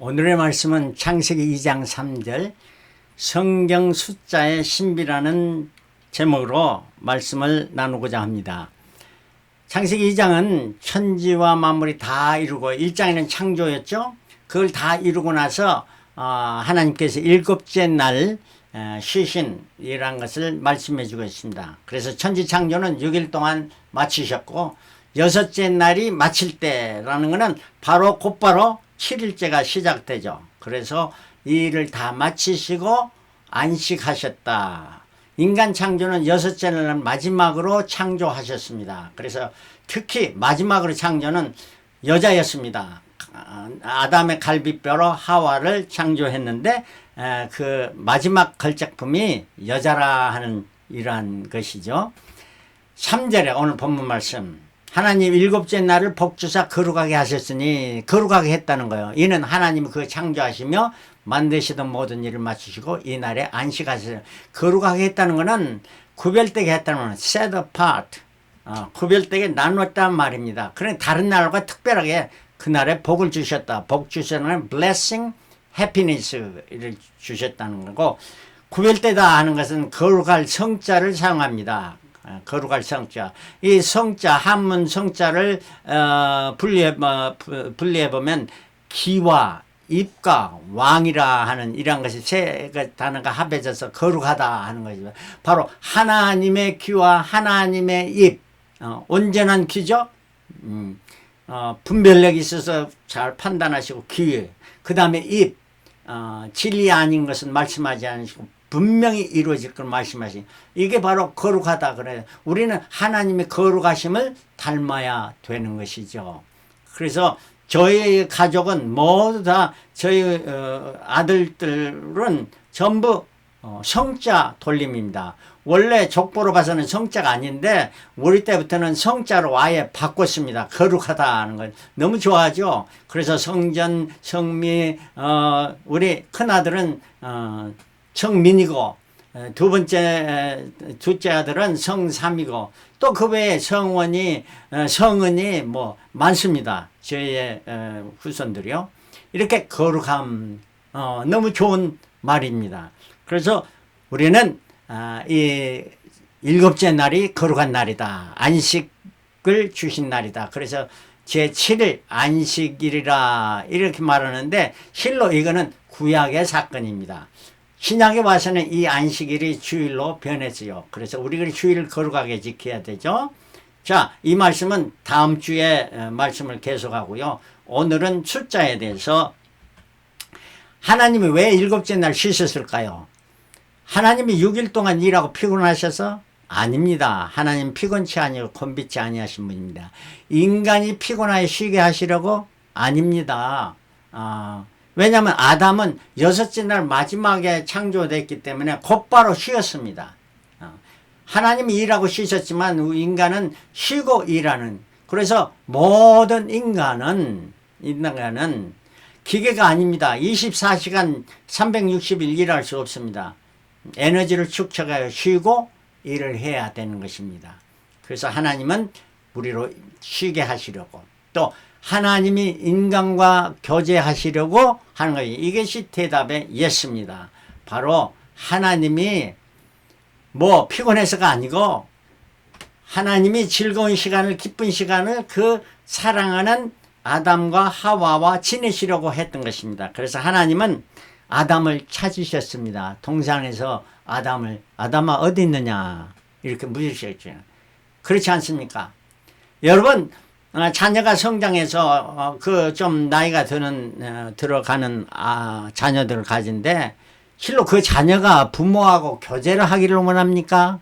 오늘의 말씀은 창세기 2장 3절 성경 숫자의 신비라는 제목으로 말씀을 나누고자 합니다. 창세기 2장은 천지와 만물이 다 이루고 1장에는 창조였죠. 그걸 다 이루고 나서 하나님께서 일곱째 날 쉬신이라는 것을 말씀해 주고 있습니다. 그래서 천지 창조는 6일 동안 마치셨고 여섯째 날이 마칠 때라는 것은 바로 곧바로 7일째가 시작되죠. 그래서 이 일을 다 마치시고 안식하셨다. 인간 창조는 여섯째 날 마지막으로 창조하셨습니다. 그래서 특히 마지막으로 창조는 여자였습니다. 아담의 갈비뼈로 하와를 창조했는데 그 마지막 걸작품이 여자라 하는 이러한 것이죠. 3절에 오늘 본문 말씀, 하나님 일곱째 날을 복주사 거룩하게 하셨으니, 거룩하게 했다는 거예요. 이는 하나님이 그 창조하시며 만드시던 모든 일을 마치시고 이 날에 안식하셨어요. 거룩하게 했다는 것은 구별되게 했다는 것은 set apart, 구별되게 나눴단 말입니다. 그러니 다른 날과 특별하게 그날에 복을 주셨다. 복 주셨다는 blessing, happiness를 주셨다는 거고, 구별되다 하는 것은 거룩할 성자를 사용합니다. 거룩할 성자. 이 성자, 한문 성자를 분리해보면 기와 입과 왕이라 하는 이러한 것이 세 단어가 합해져서 거룩하다 하는 것이죠. 바로 하나님의 귀와 하나님의 입, 온전한 귀죠. 분별력이 있어서 잘 판단하시고 귀, 그 다음에 입, 진리 아닌 것은 말씀하지 않으시고 분명히 이루어질 걸 말씀하신, 이게 바로 거룩하다 그래요. 우리는 하나님의 거룩하심을 닮아야 되는 것이죠. 그래서 저희 가족은 모두 다 저희 아들들은 전부 성자 돌림입니다. 원래 족보로 봐서는 성자가 아닌데 우리 때부터는 성자로 아예 바꿨습니다. 거룩하다 하는 걸 너무 좋아하죠. 그래서 성전, 성미, 우리 큰아들은 성민이고 둘째 아들은 성삼이고 또 그 외에 성원이, 성은이 뭐 많습니다. 저희의 후손들이요. 이렇게 거룩함, 너무 좋은 말입니다. 그래서 우리는 이 일곱째 날이 거룩한 날이다. 안식을 주신 날이다. 그래서 제7일 안식일이라 이렇게 말하는데 실로 이거는 구약의 사건입니다. 신약에 와서는 이 안식일이 주일로 변했어요. 그래서 우리가 주일을 거룩하게 지켜야 되죠. 자, 이 말씀은 다음 주에 말씀을 계속하고요. 오늘은 숫자에 대해서, 하나님이 왜 일곱째 날 쉬셨을까요? 하나님이 6일 동안 일하고 피곤하셔서? 아닙니다. 하나님 피곤치 아니고 곤비치 아니하신 분입니다. 인간이 피곤하게 쉬게 하시려고? 아닙니다. 왜냐하면 아담은 여섯째 날 마지막에 창조됐기 때문에 곧바로 쉬었습니다. 하나님이 일하고 쉬셨지만 인간은 쉬고 일하는, 그래서 모든 인간은 기계가 아닙니다. 24시간 360일 일할 수 없습니다. 에너지를 축적하여 쉬고 일을 해야 되는 것입니다. 그래서 하나님은 우리로 쉬게 하시려고, 또 하나님이 인간과 교제하시려고 하는 거예요. 이것이 대답의 예스입니다. 바로 하나님이 뭐 피곤해서가 아니고 하나님이 즐거운 시간을, 기쁜 시간을 그 사랑하는 아담과 하와와 지내시려고 했던 것입니다. 그래서 하나님은 아담을 찾으셨습니다. 동산에서 아담아 어디 있느냐 이렇게 물으셨죠. 그렇지 않습니까? 여러분, 자녀가 성장해서 그 좀 나이가 들어가는 자녀들을 가진데 실로 그 자녀가 부모하고 교제를 하기를 원합니까?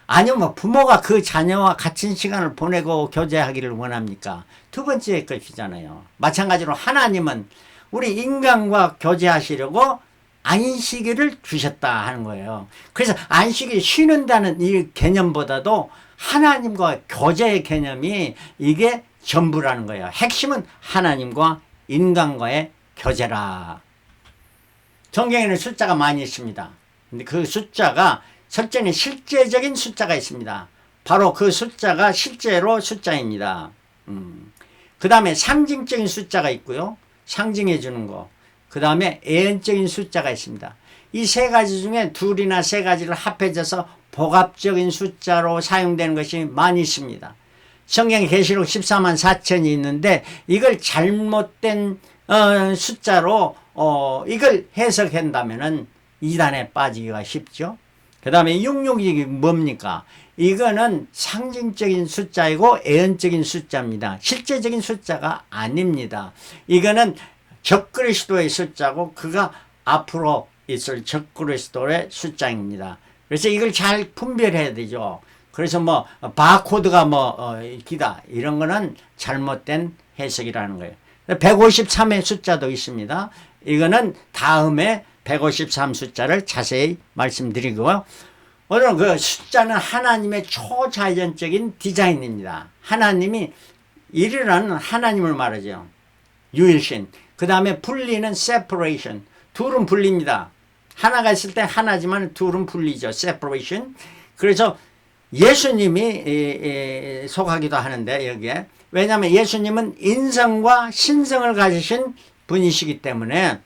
아니면 부모가 그 자녀와 같은 시간을 보내고 교제하기를 원합니까? 두 번째 것이잖아요. 마찬가지로 하나님은 우리 인간과 교제하시려고 안식일을 주셨다 하는 거예요. 그래서 안식일 쉬는다는 이 개념보다도 하나님과 교제의 개념이 이게 전부라는 거예요. 핵심은 하나님과 인간과의 교제라. 성경에는 숫자가 많이 있습니다. 근데 그 숫자가 첫째는 실제적인 숫자가 있습니다. 바로 그 숫자가 실제로 숫자입니다. 그 다음에 상징적인 숫자가 있고요. 상징해 주는 거. 그 다음에 애언적인 숫자가 있습니다. 이 세 가지 중에 둘이나 세 가지를 합해져서 복합적인 숫자로 사용되는 것이 많이 있습니다. 성경 계시록 14만 4천이 있는데 이걸 잘못된 숫자로 이걸 해석한다면은 이단에 빠지기가 쉽죠. 그 다음에 66이 뭡니까? 이거는 상징적인 숫자이고 애언적인 숫자입니다. 실제적인 숫자가 아닙니다. 이거는 적그리스도의 숫자고 그가 앞으로 있을 적그리스도의 숫자입니다. 그래서 이걸 잘 분별해야 되죠. 그래서 뭐 바코드가 기다 이런 거는 잘못된 해석이라는 거예요. 153의 숫자도 있습니다. 이거는 다음에 153 숫자를 자세히 말씀드리고요. 오늘 그 숫자는 하나님의 초자연적인 디자인입니다. 하나님이 일이라는 하나님을 말하죠. 유일신. 그 다음에 분리는 separation. 둘은 분리입니다. 하나가 있을 때 하나지만 둘은 분리죠. separation. 그래서 예수님이 속하기도 하는데 여기에. 왜냐하면 예수님은 인성과 신성을 가지신 분이시기 때문에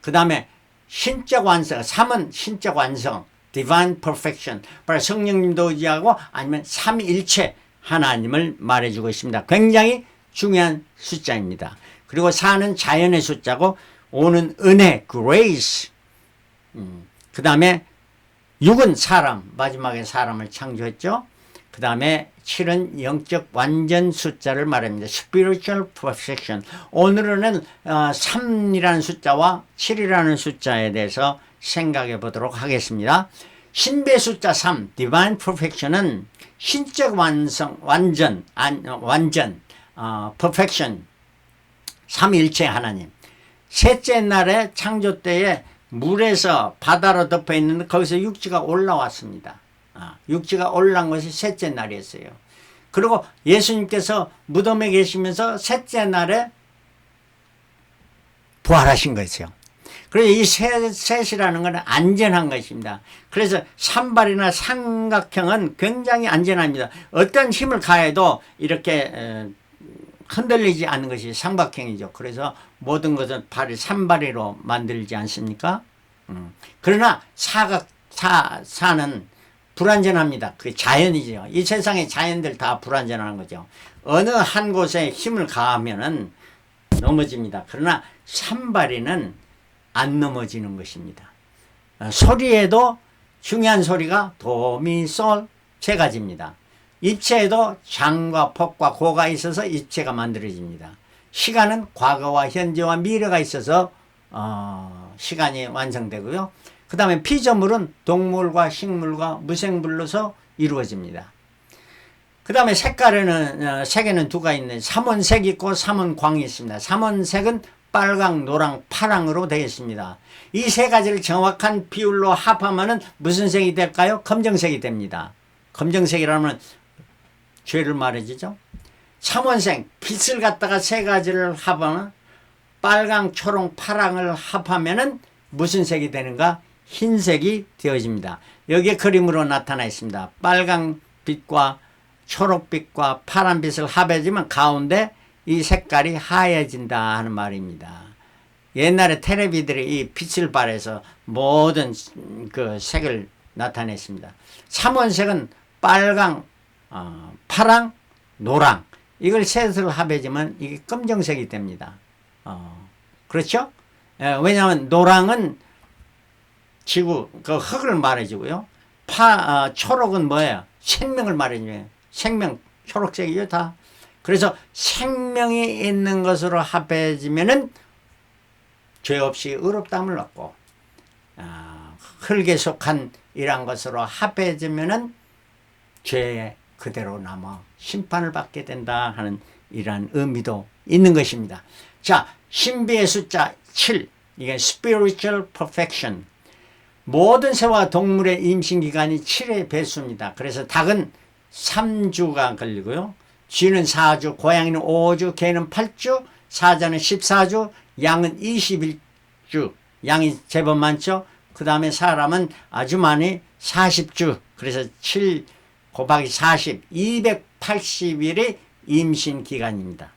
그 다음에 신적 완성, 3은 신적 완성, divine perfection. 바로 성령님도 의지하고 아니면 삼일체 하나님을 말해주고 있습니다. 굉장히 중요한 숫자입니다. 그리고 4는 자연의 숫자고 5는 은혜, grace. 그 다음에 6은 사람, 마지막에 사람을 창조했죠. 그 다음에 7은 영적 완전 숫자를 말합니다. spiritual perfection. 오늘은 3이라는 숫자와 7이라는 숫자에 대해서 생각해 보도록 하겠습니다. 신비의 숫자 3, divine perfection은 신적 완성, 완전, perfection, 삼일체 하나님. 셋째 날에 창조 때에 물에서 바다로 덮여 있는데 거기서 육지가 올라왔습니다. 육지가 올라온 것이 셋째 날이었어요. 그리고 예수님께서 무덤에 계시면서 셋째 날에 부활하신 것이요. 그래서 이 셋이라는 것은 안전한 것입니다. 그래서 산발이나 삼각형은 굉장히 안전합니다. 어떤 힘을 가해도 이렇게 흔들리지 않는 것이 삼각형이죠. 그래서 모든 것은 산발이로 만들지 않습니까? 그러나 사는 불안전합니다. 그게 자연이죠. 이 세상의 자연들 다 불안전한 거죠. 어느 한 곳에 힘을 가하면은 넘어집니다. 그러나 산발이는 안 넘어지는 것입니다. 소리에도 중요한 소리가 도, 미, 솔 세 가지입니다. 입체에도 장과 폭과 고가 있어서 입체가 만들어집니다. 시간은 과거와 현재와 미래가 있어서 시간이 완성되고요. 그 다음에 피조물은 동물과 식물과 무생물로서 이루어집니다. 그 다음에 색깔에는 색에는 두 가지 있는데 삼원색 있고 삼원광이 있습니다. 삼원색은 빨강, 노랑, 파랑으로 되어 있습니다. 이 세 가지를 정확한 비율로 합하면 무슨 색이 될까요? 검정색이 됩니다. 검정색이라면 죄를 말해주죠. 삼원색, 빛을 갖다가 세 가지를 합하면 빨강, 초록, 파랑을 합하면 무슨 색이 되는가? 흰색이 되어집니다. 여기에 그림으로 나타나 있습니다. 빨강빛과 초록빛과 파란빛을 합해지면 가운데 이 색깔이 하얘진다 하는 말입니다. 옛날에 텔레비들이 이 빛을 발해서 모든 그 색을 나타냈습니다. 삼원색은 빨강, 파랑, 노랑 이걸 셋을 합해지면 이게 검정색이 됩니다. 그렇죠? 왜냐하면 노랑은 지구, 그 흙을 말해주고요. 초록은 뭐예요? 생명을 말해줘요. 생명, 초록색이죠, 다. 그래서 생명이 있는 것으로 합해지면은 죄 없이 의롭다함을 얻고, 흙에 속한 이러한 것으로 합해지면은 죄 그대로 남아 심판을 받게 된다 하는 이러한 의미도 있는 것입니다. 자, 신비의 숫자 7, 이게 spiritual perfection. 모든 새와 동물의 임신기간이 7의 배수입니다. 그래서 닭은 3주가 걸리고요. 쥐는 4주, 고양이는 5주, 개는 8주, 사자는 14주, 양은 21주. 양이 제법 많죠. 그 다음에 사람은 아주 많이 40주. 그래서 7 곱하기 40, 280일의 임신기간입니다.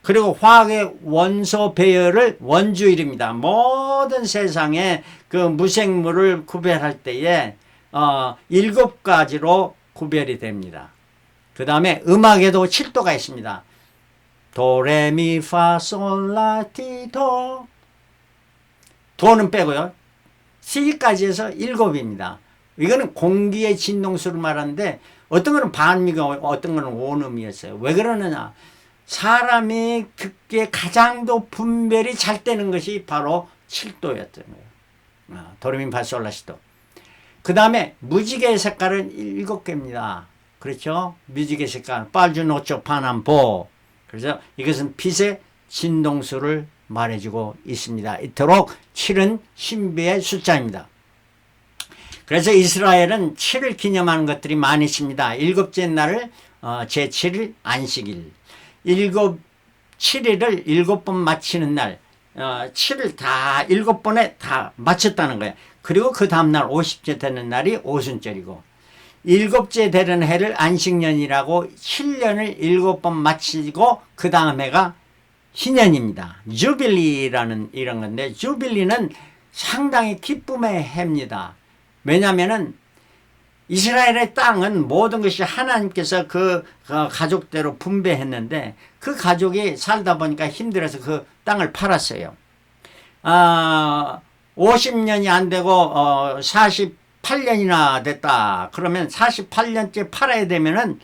그리고 화학의 원소 배열을 원주일입니다. 모든 세상에 그 무생물을 구별할 때에 7가지로 구별이 됩니다. 그 다음에 음악에도 7도가 있습니다. 도레미파솔라티도, 도는 빼고요. C까지 해서 7입니다. 이거는 공기의 진동수를 말하는데 어떤 거는 반음이고 어떤 거는 원음이었어요. 왜 그러느냐? 사람이 듣기에 가장 더 분별이 잘 되는 것이 바로 7도였던 거예요. 도레미파솔라시도. 그 다음에 무지개의 색깔은 7개입니다. 그렇죠? 무지개 색깔 빨주노초 파남보. 그래서 이것은 빛의 진동수를 말해주고 있습니다. 이토록 7은 신비의 숫자입니다. 그래서 이스라엘은 7을 기념하는 것들이 많이 있습니다. 7째 날을 제7일 안식일, 7일을 7번 마치는 날, 7을 다 7번에 다 마쳤다는 거예요. 그리고 그 다음날 50째 되는 날이 오순절이고, 7째 되는 해를 안식년이라고 7년을 7번 마치고 그 다음 해가 희년입니다. 주빌리라는 이런 건데, 주빌리는 상당히 기쁨의 해입니다. 왜냐하면은 이스라엘의 땅은 모든 것이 하나님께서 그 가족대로 분배했는데 그 가족이 살다 보니까 힘들어서 그 땅을 팔았어요. 50년이 안 되고 48년이나 됐다. 그러면 48년째 팔아야 되면은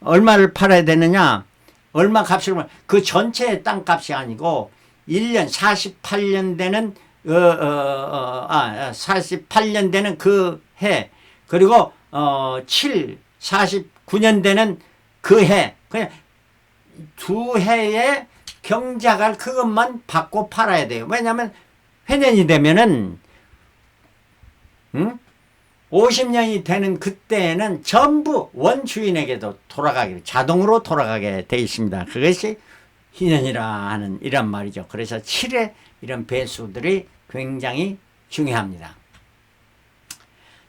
얼마를 팔아야 되느냐? 얼마 값을, 그 전체 땅값이 아니고 1년 48년 되는 48년 되는 그 해, 그리고 49년 되는 그 해, 그냥 두 해의 경작할 그것만 받고 팔아야 돼요. 왜냐하면 회년이 되면은 50년이 되는 그때에는 전부 원주인에게도 자동으로 돌아가게 되어 있습니다. 그것이 희년이라 하는 이런 말이죠. 그래서 7의 이런 배수들이 굉장히 중요합니다.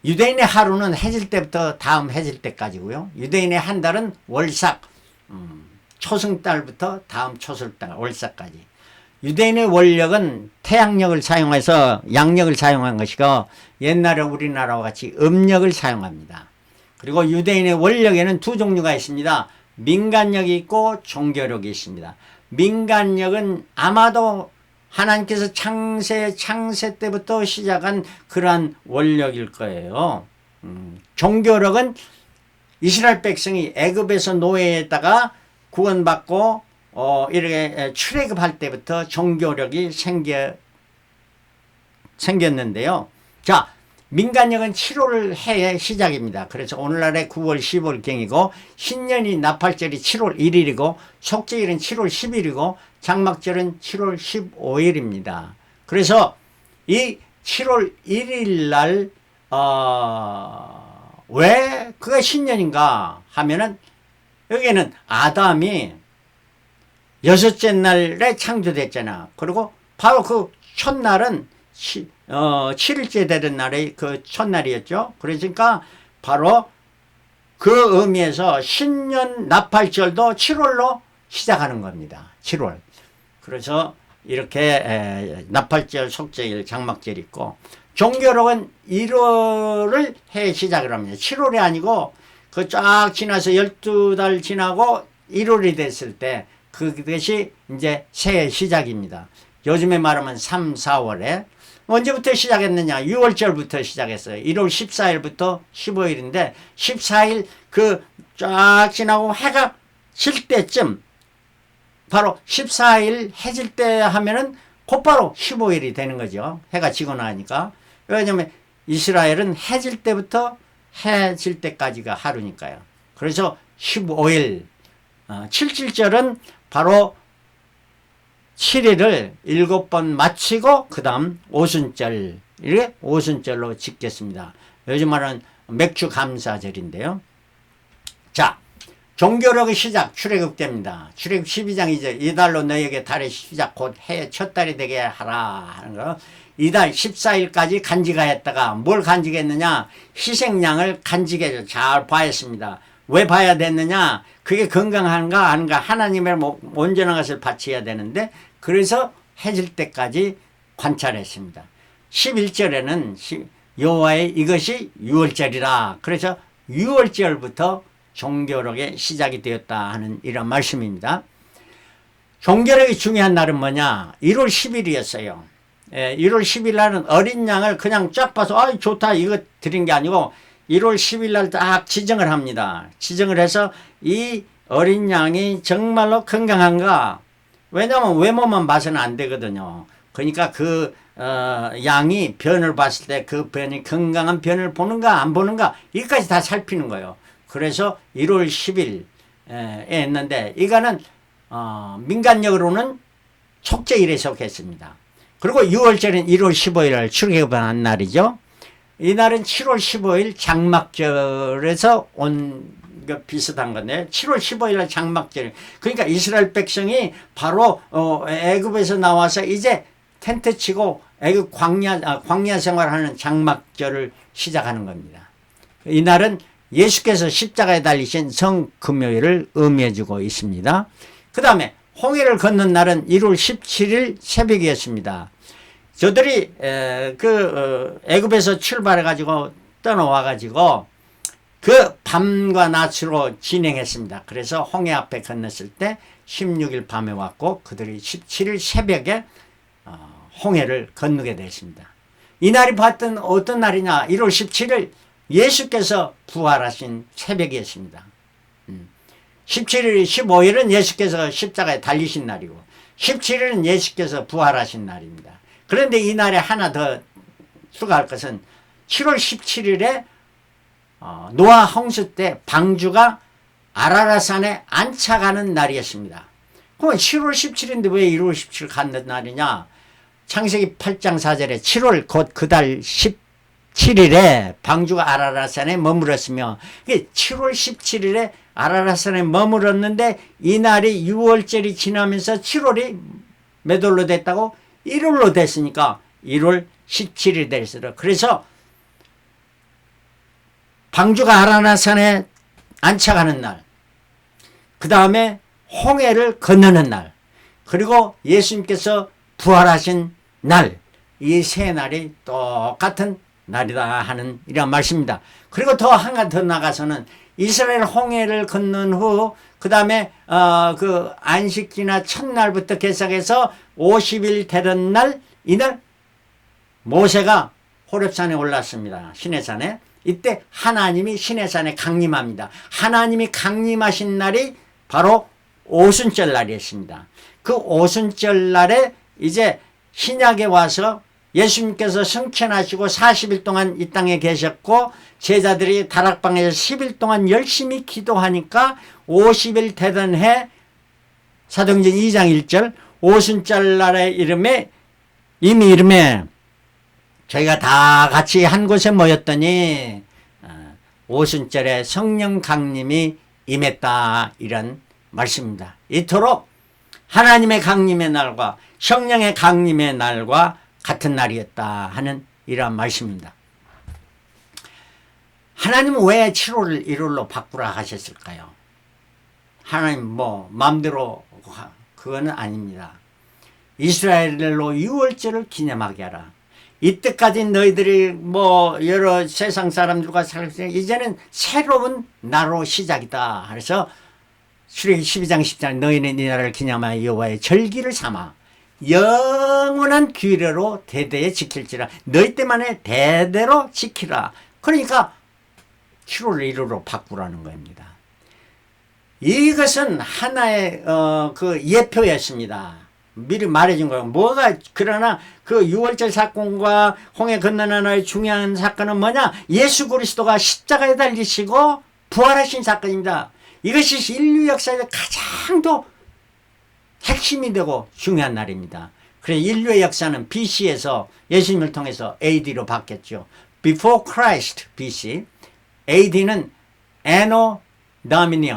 유대인의 하루는 해질 때부터 다음 해질 때까지고요. 유대인의 한 달은 월삭, 초승달부터 다음 초승달, 월삭까지. 유대인의 원력은 태양력을 사용해서 양력을 사용한 것이고 옛날에 우리나라와 같이 음력을 사용합니다. 그리고 유대인의 원력에는 두 종류가 있습니다. 민간력이 있고 종교력이 있습니다. 민간력은 아마도 하나님께서 창세 때부터 시작한 그러한 원력일 거예요. 종교력은 이스라엘 백성이 애굽에서 노예에다가 구원받고 이렇게 출애굽할 때부터 종교력이 생겼는데요. 자, 민간력은 7월 해의 시작입니다. 그래서 오늘날의 9월 15일경이고 신년이 나팔절이 7월 1일이고 속죄일은 7월 10일이고 장막절은 7월 15일입니다. 그래서 이 7월 1일 날 왜 그가 신년인가 하면은 여기에는 아담이 6째 날에 창조됐잖아. 그리고 바로 그 첫날은 7일째 되는 날이 그 첫날이었죠. 그러니까 바로 그 의미에서 신년 나팔절도 7월로 시작하는 겁니다. 7월. 그래서 이렇게 나팔절, 속죄일, 장막절 있고 종교력은 1월을 해 시작을 합니다. 7월이 아니고 그 쫙 지나서 12달 지나고 1월이 됐을 때 그것이 이제 새해 시작입니다. 요즘에 말하면 3, 4월에 언제부터 시작했느냐? 6월절부터 시작했어요. 1월 14일부터 15일인데 14일 그 쫙 지나고 해가 질 때쯤 바로 14일 해질 때 하면은 곧바로 15일이 되는 거죠. 해가 지고 나니까. 왜냐하면 이스라엘은 해질 때부터 해질 때까지가 하루니까요. 그래서 15일 7.7절은 바로 7일을 7번 마치고 그 다음 오순절, 이렇게 오순절로 짓겠습니다. 요즘 말하는 맥주 감사절인데요. 자, 종교력의 시작, 출애굽 때입니다. 출애굽 12장이죠. 이달로 너에게 달의 시작 곧 해의 첫 달이 되게 하라 하는 거. 이달 14일까지 간직하였다가 뭘 간직했느냐? 희생양을 간직해서 잘 봐했습니다. 왜 봐야 됐느냐? 그게 건강한가 아닌가 하나님의 온전한 것을 바쳐야 되는데 그래서 해질 때까지 관찰했습니다. 11절에는 여호와의 이것이 유월절이라. 그래서 유월절부터 종교력의 시작이 되었다 하는 이런 말씀입니다. 종교력이 중요한 날은 뭐냐? 1월 10일이었어요. 1월 10일 날은 어린 양을 그냥 쫙 봐서 아 좋다 이거 드린 게 아니고 1월 10일 날 딱 지정을 합니다. 지정을 해서 이 어린 양이 정말로 건강한가? 왜냐하면 외모만 봐서는 안 되거든요. 그러니까 그 양이 변을 봤을 때 그 변이 건강한 변을 보는가 안 보는가 이것까지 다 살피는 거예요. 그래서 1월 10일에 했는데 이거는 민간력으로는 촉제일에 속했습니다. 그리고 6월절은 1월 15일 출애굽한 날이죠. 이 날은 7월 15일 장막절에서 온 비슷한 건데 7월 15일 장막절. 그러니까 이스라엘 백성이 바로 애굽에서 나와서 이제 텐트 치고 애굽 광야 생활하는 장막절을 시작하는 겁니다. 이 날은 예수께서 십자가에 달리신 성금요일을 의미해주고 있습니다. 그 다음에 홍해를 건넌 날은 1월 17일 새벽이었습니다. 저들이 애굽에서 출발해가지고 떠나와가지고 그 밤과 낮으로 진행했습니다. 그래서 홍해 앞에 건넜을 때 16일 밤에 왔고 그들이 17일 새벽에 홍해를 건너게 됐습니다. 이 날이 봤던 어떤 날이냐? 1월 17일 예수께서 부활하신 새벽이었습니다. 17일, 15일은 예수께서 십자가에 달리신 날이고 17일은 예수께서 부활하신 날입니다. 그런데 이 날에 하나 더 추가할 것은 7월 17일에 노아 홍수 때 방주가 아라랏산에 안착하는 날이었습니다. 그럼 7월 17일인데 왜 1월 17일 갔는 날이냐? 창세기 8장 4절에 7월 곧 그 달 17일에 방주가 아라랏산에 머물었으며 7월 17일에 아라랏산에 머물었는데 이 날이 6월절이 지나면서 7월이 몇 월로 됐다고? 1월로 됐으니까 1월 17일 됐어요. 그래서 방주가 아라랏산에 안착하는 날, 그 다음에 홍해를 건너는 날, 그리고 예수님께서 부활하신 날, 이 세 날이 똑같은 날이다 하는 이런 말씀입니다. 그리고 더 한 가지 더 나가서는 이스라엘 홍해를 건넌 후 그 다음에 그 안식기나 첫날부터 개척해서 50일 되던 날, 이날 모세가 호렙산에 올랐습니다. 시내산에. 이때 하나님이 시내산에 강림합니다. 하나님이 강림하신 날이 바로 오순절 날이었습니다. 그 오순절 날에 이제 신약에 와서 예수님께서 승천하시고 40일 동안 이 땅에 계셨고 제자들이 다락방에서 10일 동안 열심히 기도하니까 50일 되던 해 사도행전 2장 1절 오순절 날의 이름에 저희가 다 같이 한 곳에 모였더니 오순절에 성령 강림이 임했다 이런 말씀입니다. 이토록 하나님의 강림의 날과 성령의 강림의 날과 같은 날이었다 하는 이러한 말씀입니다. 하나님은 왜 7월을 1월로 바꾸라 하셨을까요? 하나님 마음대로 그거는 아닙니다. 이스라엘로 6월절을 기념하게 하라. 이때까지 너희들이 여러 세상 사람들과 살았을 때 이제는 새로운 날로 시작이다. 그래서 출애굽기 12장 10절 너희는 이 날을 기념하여 여호와의 절기를 삼아 영원한 규례로 대대에 지킬지라. 너희 때만에 대대로 지키라. 그러니까 7월 1일로 바꾸라는 겁니다. 이것은 하나의 그 예표였습니다. 미리 말해준 거예요. 그러나 그 6월절 사건과 홍해 건너는 하나의 중요한 사건은 뭐냐? 예수 그리스도가 십자가에 달리시고 부활하신 사건입니다. 이것이 인류 역사에서 가장 더 핵심이 되고 중요한 날입니다. 그래서 인류의 역사는 BC에서 예수님을 통해서 AD로 바뀌었죠. Before Christ BC, AD는 Anno Domini,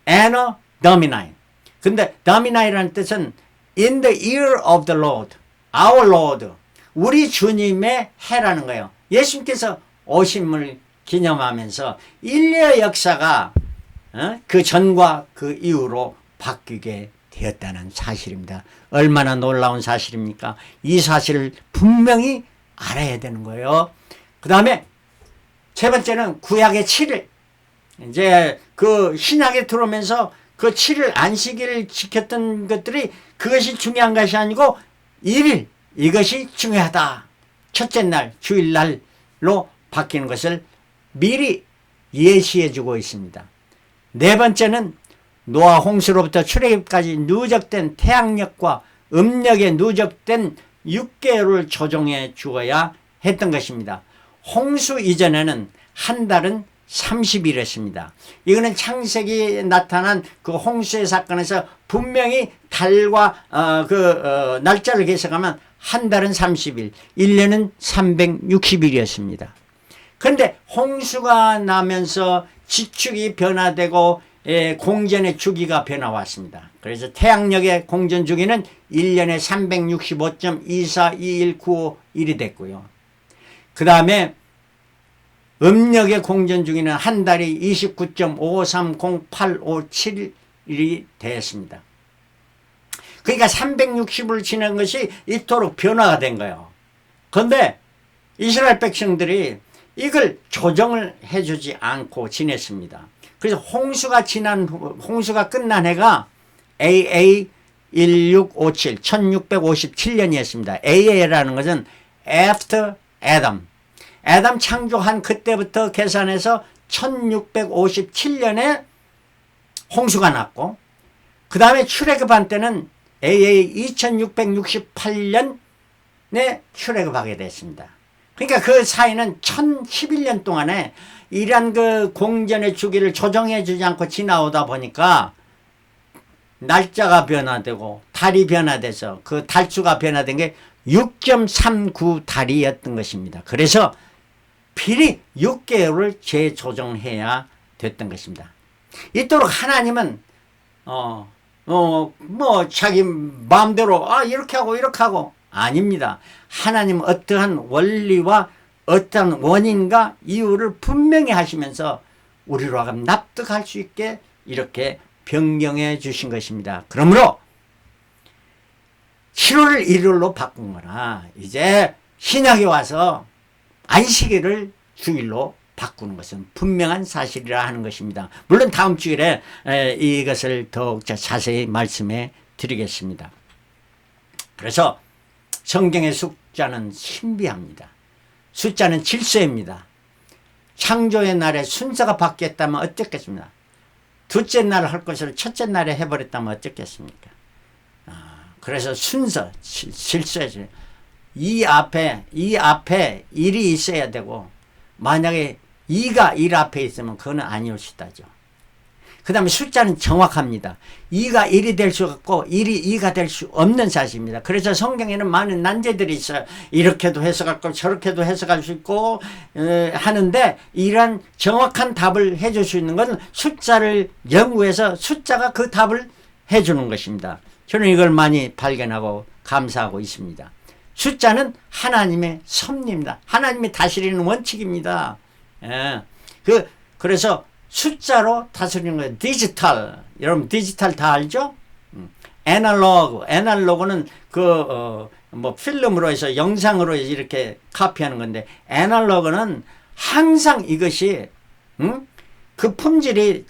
Anno Domini. 근데 Domini라는 뜻은 In the year of the Lord, our Lord, 우리 주님의 해라는 거예요. 예수님께서 오심을 기념하면서 인류의 역사가 그 전과 그 이후로 바뀌게 되었다는 사실입니다. 얼마나 놀라운 사실입니까? 이 사실을 분명히 알아야 되는 거예요. 그 다음에 세 번째는 구약의 7일. 이제 그 신약에 들어오면서 그 7일 안식일을 지켰던 것들이 그것이 중요한 것이 아니고 1일 이것이 중요하다. 첫째 날 주일날로 바뀌는 것을 미리 예시해 주고 있습니다. 네 번째는 노아 홍수로부터 출애굽까지 누적된 태양력과 음력에 누적된 6개월을 조정해 주어야 했던 것입니다. 홍수 이전에는 한 달은 30일이었습니다. 이거는 창세기에 나타난 그 홍수의 사건에서 분명히 달과 날짜를 계산하면 한 달은 30일, 1년은 360일이었습니다. 그런데 홍수가 나면서 지축이 변화되고 공전의 주기가 변화왔습니다. 그래서 태양력의 공전 주기는 1년에 365.242195일이 됐고요. 그 다음에 음력의 공전 주기는 한 달이 29.530857일이 되었습니다. 그러니까 360을 지낸 것이 이토록 변화가 된 거예요. 그런데 이스라엘 백성들이 이걸 조정을 해주지 않고 지냈습니다. 그래서 홍수가 끝난 해가 AA 1657, 1657년이었습니다. AA라는 것은 After Adam. 아담 창조한 그때부터 계산해서 1657년에 홍수가 났고, 그 다음에 출애굽한 때는 AA 2668년에 출애굽하게 됐습니다. 그러니까 그 사이는 1011년 동안에 이러한 그 공전의 주기를 조정해 주지 않고 지나오다 보니까 날짜가 변화되고 달이 변화돼서 그 달수가 변화된 게 6.39달이었던 것입니다. 그래서 필히 6개월을 재조정해야 됐던 것입니다. 이토록 하나님은 자기 마음대로 이렇게 하고 이렇게 하고 아닙니다. 하나님은 어떠한 원리와 어떠한 원인과 이유를 분명히 하시면서 우리로 하여금 납득할 수 있게 이렇게 변경해 주신 것입니다. 그러므로 7월을 1일로 바꾼 거나 이제 신약에 와서 안식일을 주일로 바꾸는 것은 분명한 사실이라 하는 것입니다. 물론 다음 주일에 이것을 더욱 자세히 말씀해 드리겠습니다. 그래서 성경의 숫자는 신비합니다. 숫자는 질서입니다. 창조의 날에 순서가 바뀌었다면 어떻겠습니까? 둘째 날을 할 것을 첫째 날에 해버렸다면 어떻겠습니까? 그래서 순서, 질서죠. 이 앞에 일이 있어야 되고, 만약에 2가 1 앞에 있으면 그거는 아니올 수 있다죠. 그 다음에 숫자는 정확합니다. 2가 1이 될 수 없고 1이 2가 될 수 없는 사실입니다. 그래서 성경에는 많은 난제들이 있어요. 이렇게도 해석할 거 저렇게도 해석할 수 있고 하는데, 이러한 정확한 답을 해줄 수 있는 것은 숫자를 연구해서 숫자가 그 답을 해주는 것입니다. 저는 이걸 많이 발견하고 감사하고 있습니다. 숫자는 하나님의 섭리입니다. 하나님이 다스리는 원칙입니다. 그래서 숫자로 다스리는 거예요. 디지털. 여러분 디지털 다 알죠? 애널로그는 필름으로 해서 영상으로 해서 이렇게 카피하는 건데, 애널로그는 항상 이것이 그 품질이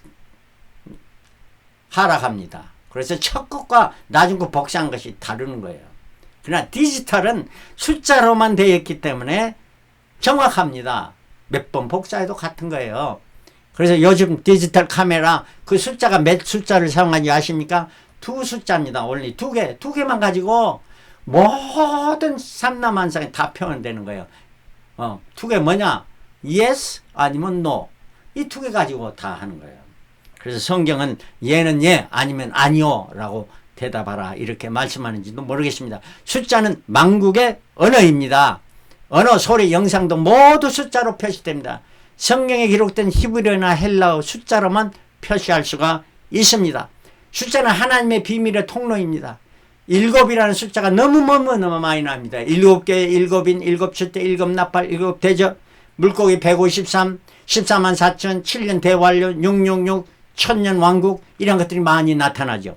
하락합니다. 그래서 첫 것과 나중 것 복사한 것이 다르는 거예요. 그러나 디지털은 숫자로만 되어 있기 때문에 정확합니다. 몇 번 복사해도 같은 거예요. 그래서 요즘 디지털 카메라 그 숫자가 몇 숫자를 사용하는지 아십니까? 2 숫자입니다. 원리 2개만 가지고 모든 삼라만상에 다 표현되는 거예요. 2개 뭐냐? yes 아니면 no. 이 2개 가지고 다 하는 거예요. 그래서 성경은 예는 예 아니면 아니요 라고 대답하라 이렇게 말씀하는지도 모르겠습니다. 숫자는 만국의 언어입니다. 언어, 소리, 영상도 모두 숫자로 표시됩니다. 성경에 기록된 히브리어나 헬라어 숫자로만 표시할 수가 있습니다. 숫자는 하나님의 비밀의 통로입니다. 7이라는 숫자가 너무 많이 납니다. 7개, 7인, 7숫자, 7나팔, 7대접, 물고기 153, 14만 4천, 7년 대환료, 666, 천년 왕국 이런 것들이 많이 나타나죠.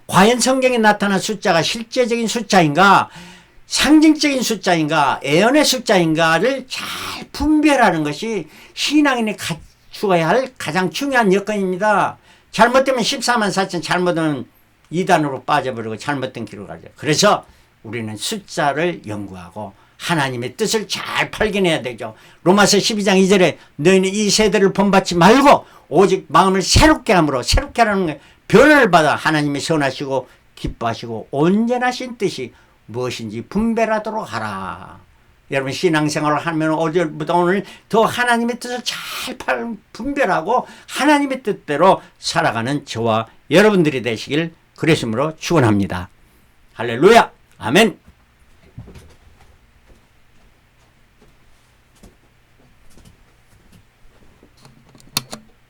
과연 성경에 나타난 숫자가 실제적인 숫자인가 상징적인 숫자인가 애언의 숫자인가를 잘 분별하는 것이 신앙인이 갖추어야 할 가장 중요한 여건입니다. 잘못되면 14만 4천 잘못은 이단으로 빠져버리고 잘못된 길로 가죠. 그래서 우리는 숫자를 연구하고 하나님의 뜻을 잘 발견해야 되죠. 로마서 12장 2절에 너희는 이 세대를 본받지 말고 오직 마음을 새롭게 함으로 새롭게 하는 게 변화를 받아 하나님의 선하시고 기뻐하시고 온전하신 뜻이 무엇인지 분별하도록 하라. 여러분 신앙생활을 하면 어제부터 오늘 더 하나님의 뜻을 잘 분별하고 하나님의 뜻대로 살아가는 저와 여러분들이 되시길 그랬으므로 축원합니다. 할렐루야. 아멘.